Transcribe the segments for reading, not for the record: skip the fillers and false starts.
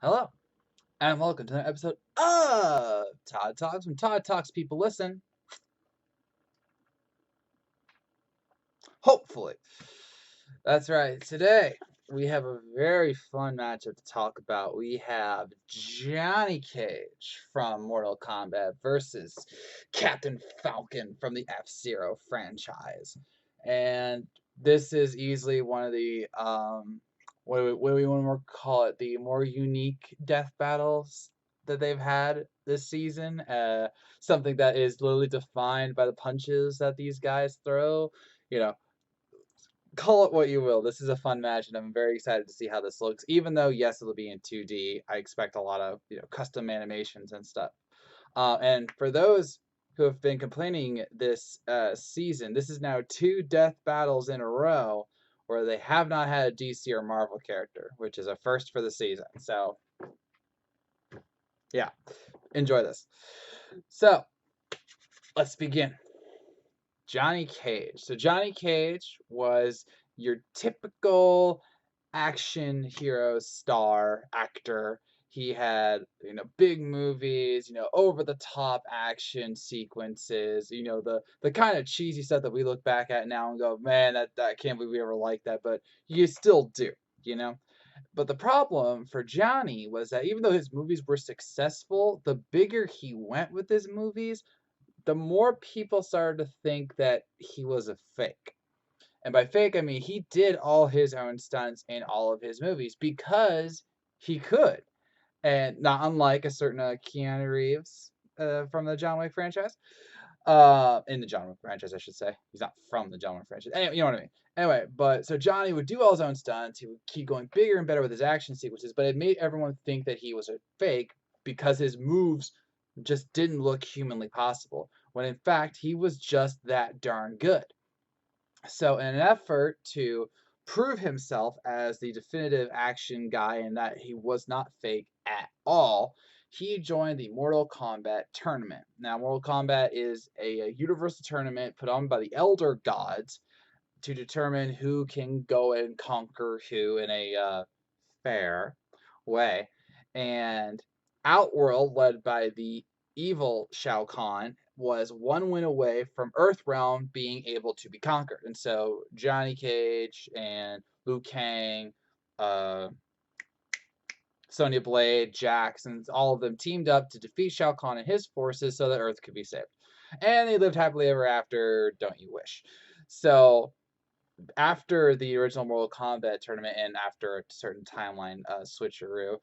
Hello, and welcome to another episode of Todd Talks. When Todd Talks, people listen. Hopefully. That's right. Today, we have a very fun matchup to talk about. We have Johnny Cage from Mortal Kombat versus Captain Falcon from the F-Zero franchise. And this is easily one of the, what do we want to call it, the more unique death battles that they've had this season. Something that is literally defined by the punches that these guys throw. You know, call it what you will. This is a fun match, and I'm very excited to see how this looks. Even though, yes, it'll be in 2D, I expect a lot of custom animations and stuff. And for those who have been complaining this season, this is now two death battles in a row where they have not had a DC or Marvel character, which is a first for the season. So, yeah, enjoy this. So, let's begin. Johnny Cage. So Johnny Cage was your typical action hero star actor. He had, big movies, over the top action sequences, the kind of cheesy stuff that we look back at now and go, man, that I can't believe we ever liked that, but you still do, you know? But the problem for Johnny was that even though his movies were successful, the bigger he went with his movies, the more people started to think that he was a fake. And by fake, I mean he did all his own stunts in all of his movies because he could. And not unlike a certain Keanu Reeves from the John Wick franchise. In the John Wick franchise, I should say. He's not from the John Wick franchise. Anyway, you know what I mean. Anyway, but so Johnny would do all his own stunts. He would keep going bigger and better with his action sequences, but it made everyone think that he was a fake because his moves just didn't look humanly possible. When in fact, he was just that darn good. So, in an effort to prove himself as the definitive action guy and that he was not fake at all, he joined the Mortal Kombat tournament. Now, Mortal Kombat is a universal tournament put on by the Elder Gods to determine who can go and conquer who in a fair way. And Outworld, led by the evil Shao Kahn, was one win away from Earthrealm being able to be conquered. And so Johnny Cage and Liu Kang, uh, Sonya Blade, Jax, and all of them teamed up to defeat Shao Kahn and his forces so that Earth could be saved. And they lived happily ever after, don't you wish? So after the original Mortal Kombat tournament and after a certain timeline switcheroo,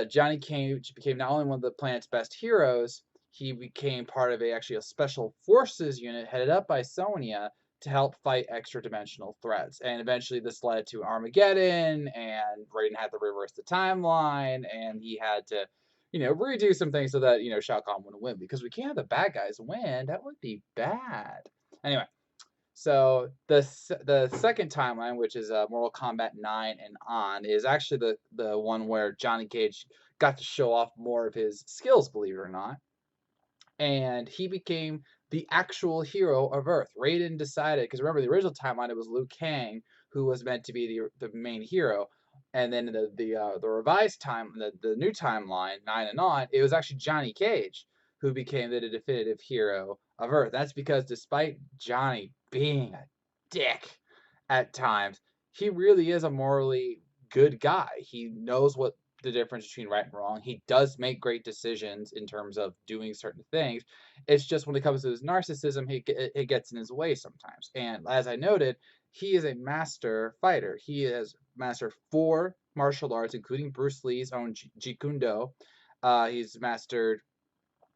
Johnny Cage became not only one of the planet's best heroes, he became part of actually a special forces unit headed up by Sonya to help fight extra dimensional threats. And eventually this led to Armageddon, and Raiden had to reverse the timeline, and he had to, redo some things so that, Shao Kahn wouldn't win, because we can't have the bad guys win. That would be bad. Anyway, so the second timeline, which is Mortal Kombat 9 and on, is actually the one where Johnny Cage got to show off more of his skills, believe it or not, and he became the actual hero of Earth. Raiden decided, because remember the original timeline, it was Liu Kang who was meant to be the main hero, and then the revised time, the new timeline 9 and on, it was actually Johnny Cage who became the definitive hero of Earth. That's because despite Johnny being a dick at times, he really is a morally good guy. He knows what the difference between right and wrong. He does make great decisions in terms of doing certain things. It's just when it comes to his narcissism, it gets in his way sometimes. And as I noted, he is a master fighter. He has mastered 4 martial arts, including Bruce Lee's own Jeet Kune Do. He's mastered.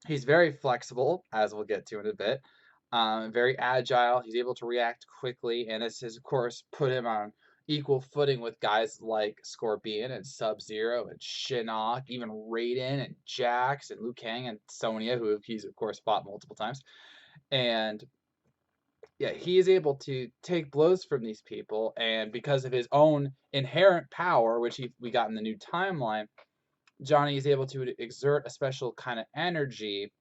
He's very flexible, as we'll get to in a bit. Very agile. He's able to react quickly, and this has, of course, put him on equal footing with guys like Scorpion and Sub-Zero and Shinnok, even Raiden and Jax and Liu Kang and Sonya, who he's, of course, fought multiple times. And yeah, he is able to take blows from these people, and because of his own inherent power, which we got in the new timeline, Johnny is able to exert a special kind of energy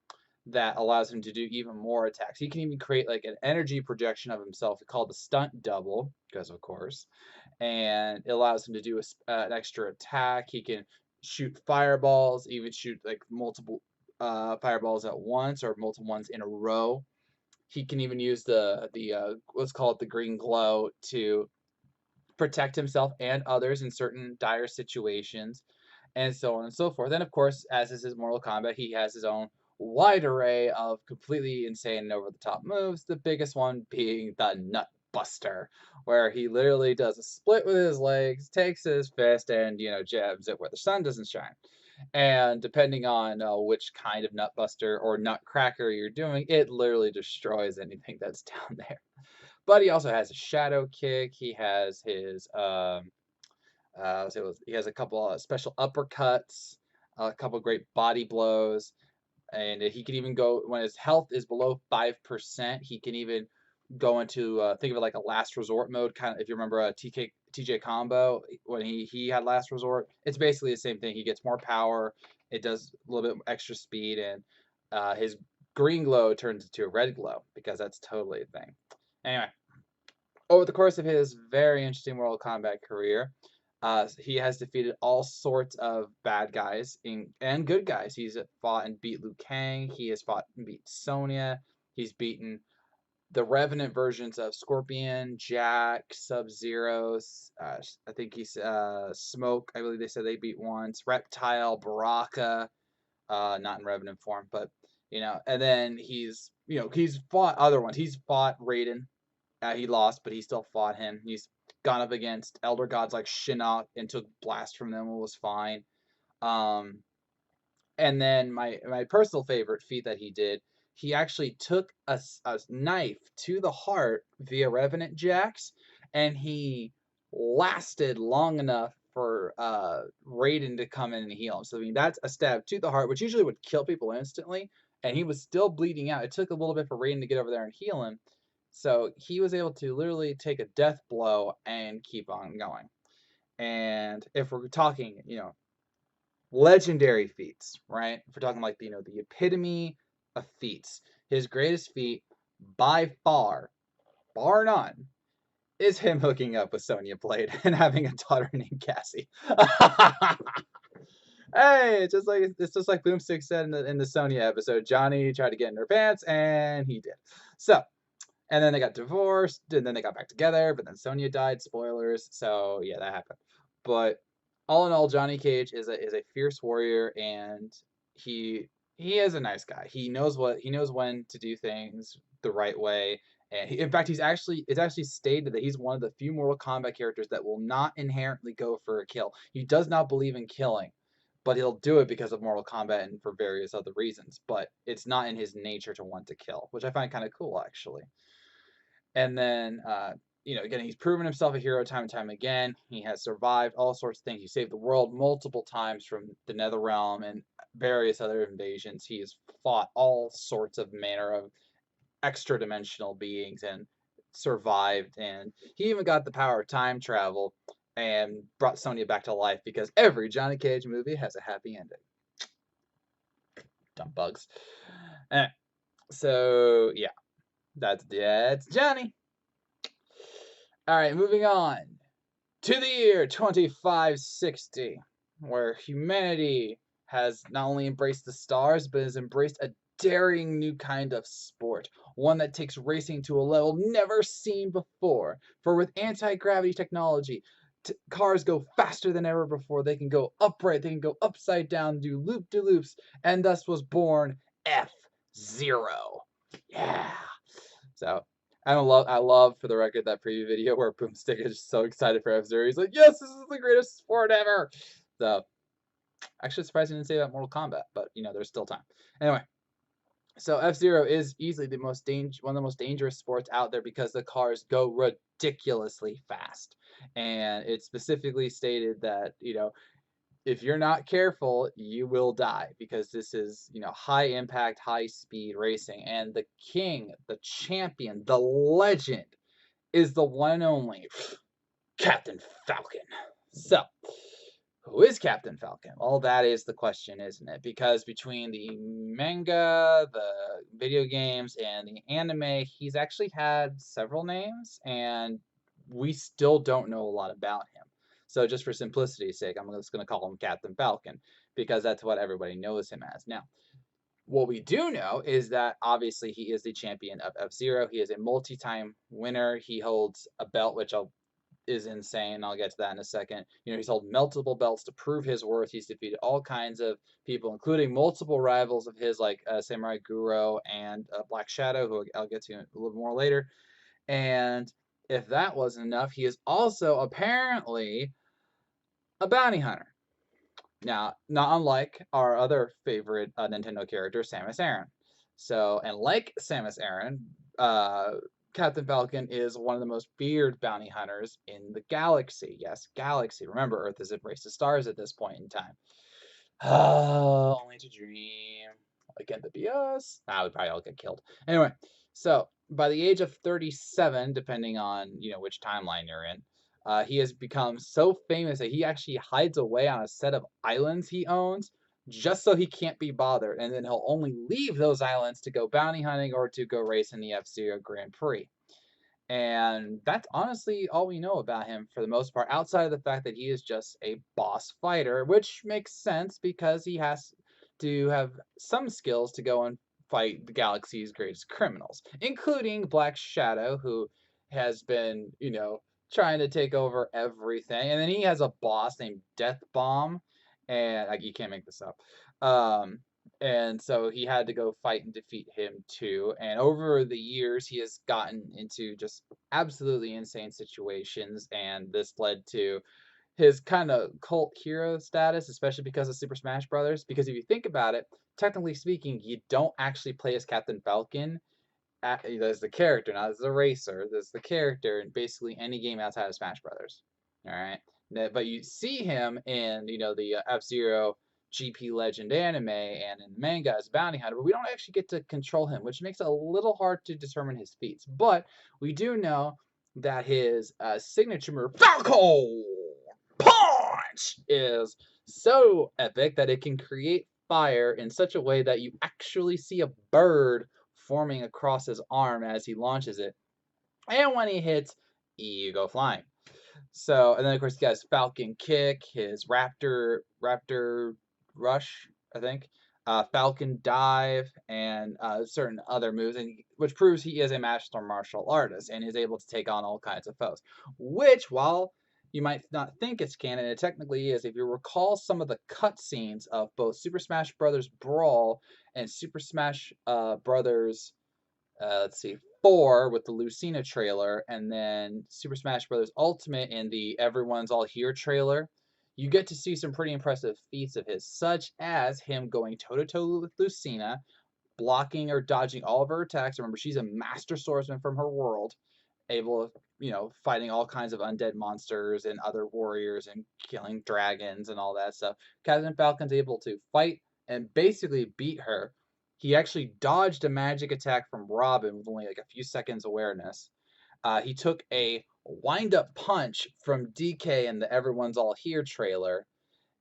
that allows him to do even more attacks. He can even create like an energy projection of himself called the stunt double, because of course, and it allows him to do an extra attack. He can shoot fireballs, even shoot like multiple fireballs at once or multiple ones in a row. He can even use the let's call it the green glow to protect himself and others in certain dire situations, and so on and so forth. And of course, as is his Mortal Kombat, he has his own wide array of completely insane and over the top moves. The biggest one being the Nut Buster, where he literally does a split with his legs, takes his fist, and jabs it where the sun doesn't shine. And depending on which kind of nut buster or nutcracker you're doing, it literally destroys anything that's down there. But he also has a shadow kick. He has his he has a couple of special uppercuts, a couple of great body blows, and he can even go when his health is below 5%. He can even go into think of it like a last resort mode, kind of if you remember a TJ combo when he had last resort. It's basically the same thing. He gets more power. It does a little bit extra speed, and his green glow turns into a red glow because that's totally a thing. Anyway, over the course of his very interesting Mortal Kombat career, he has defeated all sorts of bad guys and good guys. He's fought and beat Liu Kang. He has fought and beat Sonya. He's beaten the Revenant versions of Scorpion, Jack, Sub-Zero. I think he's Smoke. I believe they said they beat once. Reptile, Baraka. Not in Revenant form, but and then he's fought other ones. He's fought Raiden. He lost, but he still fought him. He's gone up against elder gods like Shinnok and took blast from them and was fine. Um, and then my personal favorite feat that he did, he actually took a knife to the heart via Revenant Jacks, and he lasted long enough for Raiden to come in and heal him. So I mean that's a stab to the heart, which usually would kill people instantly, and he was still bleeding out. It took a little bit for Raiden to get over there and heal him. So he was able to literally take a death blow and keep on going. And if we're talking, legendary feats, right? If we're talking like the epitome of feats, his greatest feat by far, bar none, is him hooking up with Sonya Blade and having a daughter named Cassie. Hey, it's just like Boomstick said in the Sonya episode. Johnny tried to get in her pants, and he did. So, and then they got divorced, and then they got back together, but then Sonya died. Spoilers. So yeah, that happened. But all in all, Johnny Cage is a fierce warrior, and he is a nice guy. He knows when to do things the right way. And in fact, it's actually stated that he's one of the few Mortal Kombat characters that will not inherently go for a kill. He does not believe in killing, but he'll do it because of Mortal Kombat and for various other reasons. But it's not in his nature to want to kill, which I find kind of cool, actually. And then, again, he's proven himself a hero time and time again. He has survived all sorts of things. He saved the world multiple times from the Netherrealm and various other invasions. He has fought all sorts of manner of extra-dimensional beings and survived. And he even got the power of time travel and brought Sonya back to life because every Johnny Cage movie has a happy ending. Dumb bugs. So, yeah. That's Johnny. All right, moving on to the year 2560, where humanity has not only embraced the stars, but has embraced a daring new kind of sport, one that takes racing to a level never seen before. For with anti-gravity technology, cars go faster than ever before. They can go upright, they can go upside down, do loop-de-loops, and thus was born F-Zero. Yeah. So I love for the record that preview video where Boomstick is so excited for F-Zero. He's like, yes, this is the greatest sport ever. So actually surprised he didn't say that Mortal Kombat, but there's still time. Anyway, so F-Zero is easily one of the most dangerous sports out there because the cars go ridiculously fast. And it's specifically stated that, if you're not careful, you will die because this is, high impact, high speed racing. And the king, the champion, the legend is the one and only Captain Falcon. So, who is Captain Falcon? Well, that is the question, isn't it? Because between the manga, the video games, and the anime, he's actually had several names, and we still don't know a lot about him. So just for simplicity's sake, I'm just going to call him Captain Falcon because that's what everybody knows him as. Now, what we do know is that obviously he is the champion of F-Zero. He is a multi-time winner. He holds a belt, which is insane. I'll get to that in a second. You know, he's held multiple belts to prove his worth. He's defeated all kinds of people, including multiple rivals of his, like Samurai Guru and Black Shadow, who I'll get to a little more later. And if that wasn't enough, he is also apparently a bounty hunter. Now, not unlike our other favorite Nintendo character, Samus Aran. So, and like Samus Aran, Captain Falcon is one of the most feared bounty hunters in the galaxy. Yes, galaxy. Remember, Earth is a race of stars at this point in time. Only to dream. Why can't that be us? We probably all get killed. Anyway, so by the age of 37, depending on which timeline you're in, he has become so famous that he actually hides away on a set of islands he owns just so he can't be bothered, and then he'll only leave those islands to go bounty hunting or to go race in the F-Zero Grand Prix. And that's honestly all we know about him for the most part, outside of the fact that he is just a boss fighter, which makes sense because he has to have some skills to go and fight the galaxy's greatest criminals, including Black Shadow, who has been, trying to take over everything. And then he has a boss named Death Bomb, and like you can't make this up. And so he had to go fight and defeat him too. And over the years, he has gotten into just absolutely insane situations, and this led to his kind of cult hero status, especially because of Super Smash Brothers. Because if you think about it, technically speaking, you don't actually play as Captain Falcon. There's the character, not as the racer. There's the character in basically any game outside of Smash Brothers. All right, but you see him in the F-Zero GP Legend anime and in the manga as Bounty Hunter, but we don't actually get to control him, which makes it a little hard to determine his feats. But we do know that his signature move, Falcon Punch, is so epic that it can create fire in such a way that you actually see a bird forming across his arm as he launches it. And when he hits, you go flying. So, and then of course he has Falcon Kick, his Raptor Rush, I think, Falcon Dive, and certain other moves, and which proves he is a master martial artist and is able to take on all kinds of foes. Which, while you might not think it's canon, it technically is. If you recall some of the cutscenes of both Super Smash Bros. Brawl and Super Smash Brothers, let's see, 4 with the Lucina trailer, and then Super Smash Bros. Ultimate in the Everyone's All Here trailer, you get to see some pretty impressive feats of his, such as him going toe-to-toe with Lucina, blocking or dodging all of her attacks. Remember, she's a master swordsman from her world, able of fighting all kinds of undead monsters and other warriors and killing dragons and all that stuff. Captain Falcon's able to fight and basically beat her. He actually dodged a magic attack from Robin with only like a few seconds awareness. He took a wind-up punch from DK in the Everyone's All Here trailer,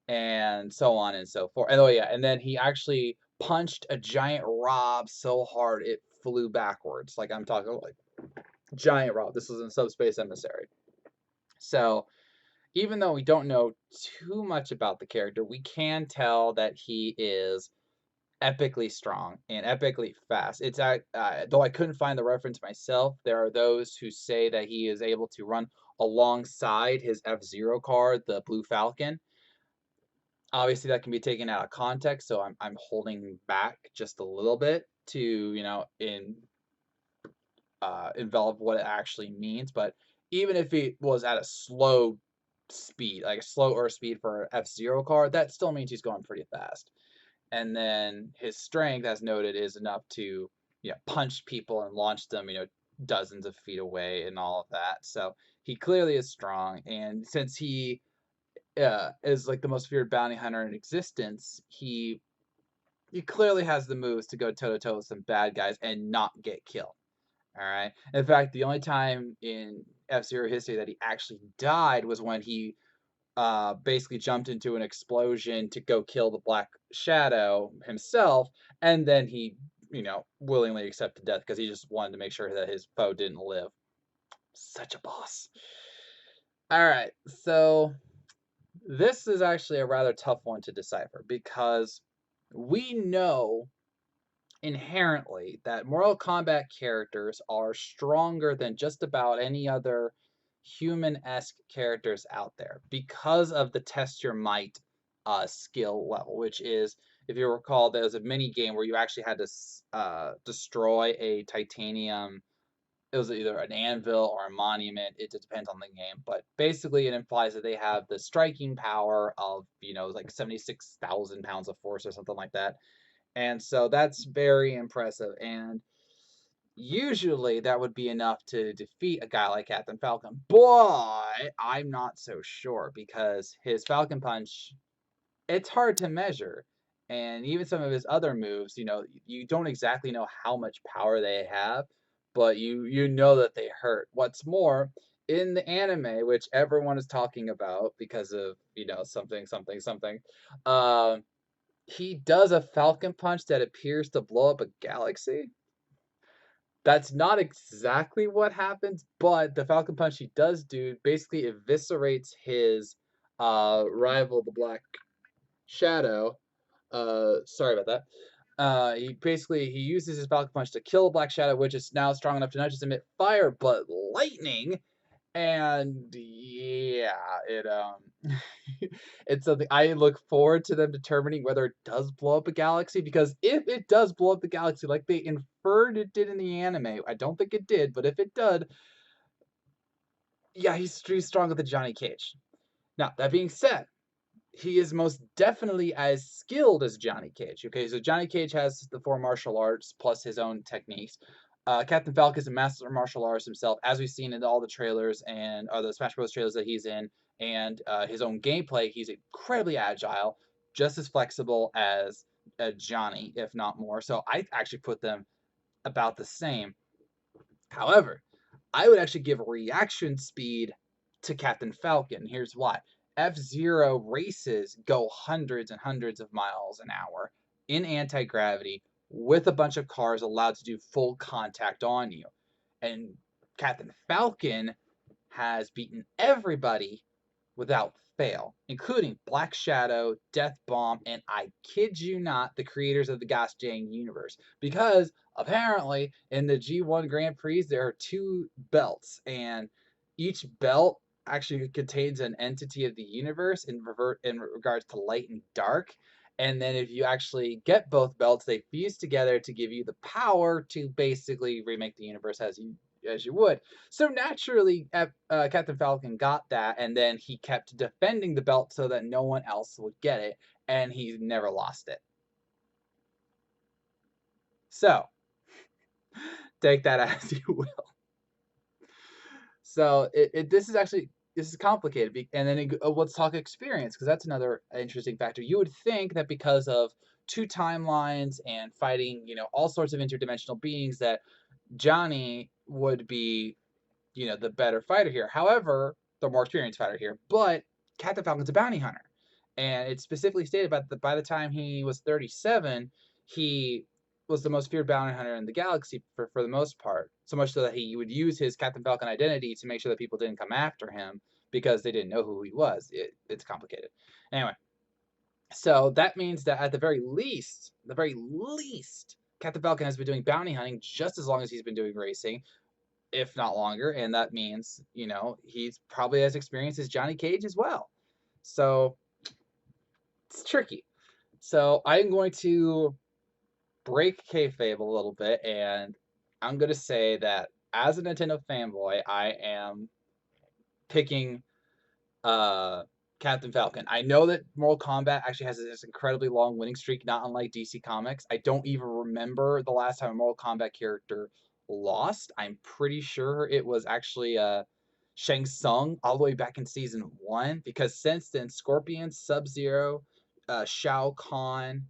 and so on and so forth. And oh yeah, and then he actually punched a giant Rob so hard it flew backwards. Like I'm talking like giant Rob. This was in Subspace Emissary. So even though we don't know too much about the character, we can tell that he is epically strong and epically fast. It's though I couldn't find the reference myself, there are those who say that he is able to run alongside his F-Zero card, the Blue Falcon. Obviously, that can be taken out of context, so I'm holding back just a little bit to involve what it actually means. But even if it was at a slow speed, like a slow Earth speed for an F-Zero card, that still means he's going pretty fast. And then his strength, as noted, is enough to punch people and launch them dozens of feet away and all of that. So he clearly is strong, and since he is like the most feared bounty hunter in existence, he clearly has the moves to go toe to toe with some bad guys and not get killed. All right. In fact, the only time in F-Zero history that he actually died was when he basically jumped into an explosion to go kill the Black Shadow himself, and then he, willingly accepted death because he just wanted to make sure that his foe didn't live. Such a boss. All right, so This is actually a rather tough one to decipher because we know inherently that Mortal Kombat characters are stronger than just about any other human-esque characters out there because of the test your might skill level, which is, if you recall, there was a mini game where you actually had to destroy a titanium. It was either an anvil or a monument. It just depends on the game, but basically it implies that they have the striking power of, like 76,000 pounds of force or something like that. And so that's very impressive. And usually that would be enough to defeat a guy like Captain Falcon. But I'm not so sure because his Falcon Punch, it's hard to measure. And even some of his other moves, you don't exactly know how much power they have, but you know that they hurt. What's more, in the anime, which everyone is talking about because of, something, something, something, um, he does a Falcon Punch that appears to blow up a galaxy. That's not exactly what happens, but the Falcon Punch he does do basically eviscerates his rival, the Black Shadow. Sorry about that. He uses his Falcon Punch to kill Black Shadow, which is now strong enough to not just emit fire but lightning. And yeah, it's something I look forward to them determining whether it does blow up a galaxy, because if it does blow up the galaxy like they inferred it did in the anime, I don't think it did, but if it did, yeah, he's stronger than Johnny Cage. Now, that being said, he is most definitely as skilled as Johnny Cage. Okay, so Johnny Cage has the four martial arts plus his own techniques. Captain Falcon is a master martial artist himself, as we've seen in all the trailers and the Smash Bros. Trailers that he's in, and his own gameplay. He's incredibly agile, just as flexible as Johnny, if not more. So I actually put them about the same. However, I would actually give reaction speed to Captain Falcon. Here's why. F-Zero races go hundreds and hundreds of miles an hour in anti-gravity with a bunch of cars allowed to do full contact on you. And Captain Falcon has beaten everybody without fail, including Black Shadow, Death Bomb, and I kid you not, the creators of the Gosh Dang universe. Because apparently in the G1 Grand Prix, there are two belts, and each belt actually contains an entity of the universe in regards to light and dark. And then if you actually get both belts, they fuse together to give you the power to basically remake the universe as you would. So naturally, Captain Falcon got that, and then he kept defending the belt so that no one else would get it, and he never lost it. So take that as you will. So this is complicated, and then let's talk experience, because that's another interesting factor. You would think that because of two timelines and fighting, all sorts of interdimensional beings, that Johnny would be the better fighter here. However, the more experienced fighter here. But Captain Falcon's a bounty hunter. And it's specifically stated that by the time he was 37, he was the most feared bounty hunter in the galaxy for the most part. So much so that he would use his Captain Falcon identity to make sure that people didn't come after him because they didn't know who he was. It's complicated. Anyway, so that means that at the very least, Captain Falcon has been doing bounty hunting just as long as he's been doing racing, if not longer, and that means, he's probably as experienced as Johnny Cage as well. So it's tricky. So I'm going to break kayfabe a little bit, and I'm going to say that as a Nintendo fanboy, I am picking uh, Captain Falcon. I know that Mortal Kombat actually has this incredibly long winning streak, not unlike DC Comics. I don't even remember the last time a Mortal Kombat character lost. I'm pretty sure it was actually Shang Tsung all the way back in season 1, because since then, Scorpion, Sub-Zero, Shao Kahn,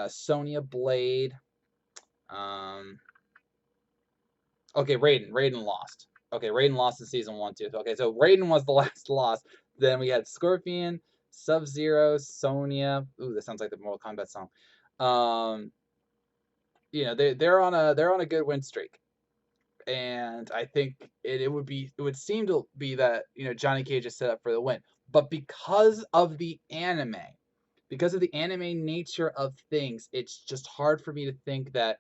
Sonya Blade, um, okay, Raiden lost. Okay, Raiden lost in season 1 too. Okay, so Raiden was the last loss. Then we had Scorpion, Sub-Zero, Sonya. Ooh, that sounds like the Mortal Kombat song. They're on a good win streak, and I think it would seem to be that Johnny Cage is set up for the win. But because of the anime nature of things, it's just hard for me to think that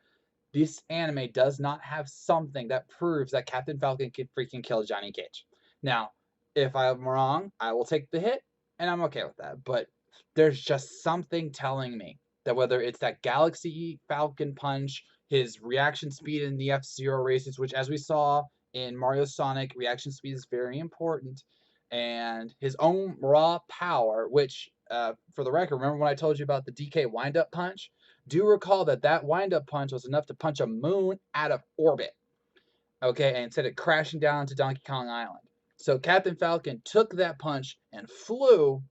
this anime does not have something that proves that Captain Falcon can freaking kill Johnny Cage. Now, if I'm wrong, I will take the hit, and I'm okay with that. But there's just something telling me that whether it's that Galaxy Falcon punch, his reaction speed in the F-Zero races, which as we saw in Mario Sonic, reaction speed is very important, and his own raw power, which, for the record, remember when I told you about the DK wind-up punch? Do recall that that wind-up punch was enough to punch a moon out of orbit, okay, and sent it crashing down to Donkey Kong Island. So Captain Falcon took that punch and flew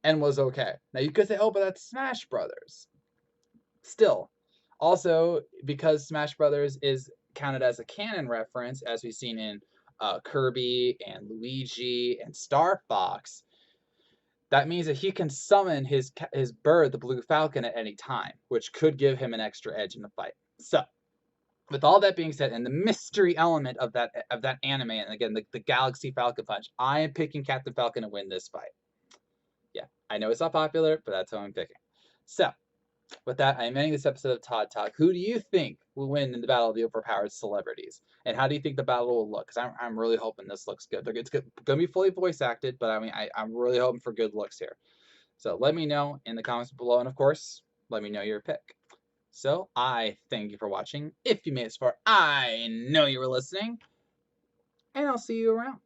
and was okay. Now you could say, oh, but that's Smash Brothers. Still, also because Smash Brothers is counted as a canon reference, as we've seen in Kirby and Luigi and Star Fox, that means that he can summon his bird, the Blue Falcon, at any time, which could give him an extra edge in the fight. So, with all that being said, and the mystery element of that anime, and again the Galaxy Falcon punch, I am picking Captain Falcon to win this fight. Yeah, I know it's not popular, but that's who I'm picking. So, with that, I am ending this episode of Todd Talk. Who do you think will win in the battle of the overpowered celebrities? And how do you think the battle will look? Because I'm really hoping this looks good. It's going to be fully voice acted, but I mean, I'm really hoping for good looks here. So let me know in the comments below, and of course, let me know your pick. So I thank you for watching. If you made it this far, I know you were listening, and I'll see you around.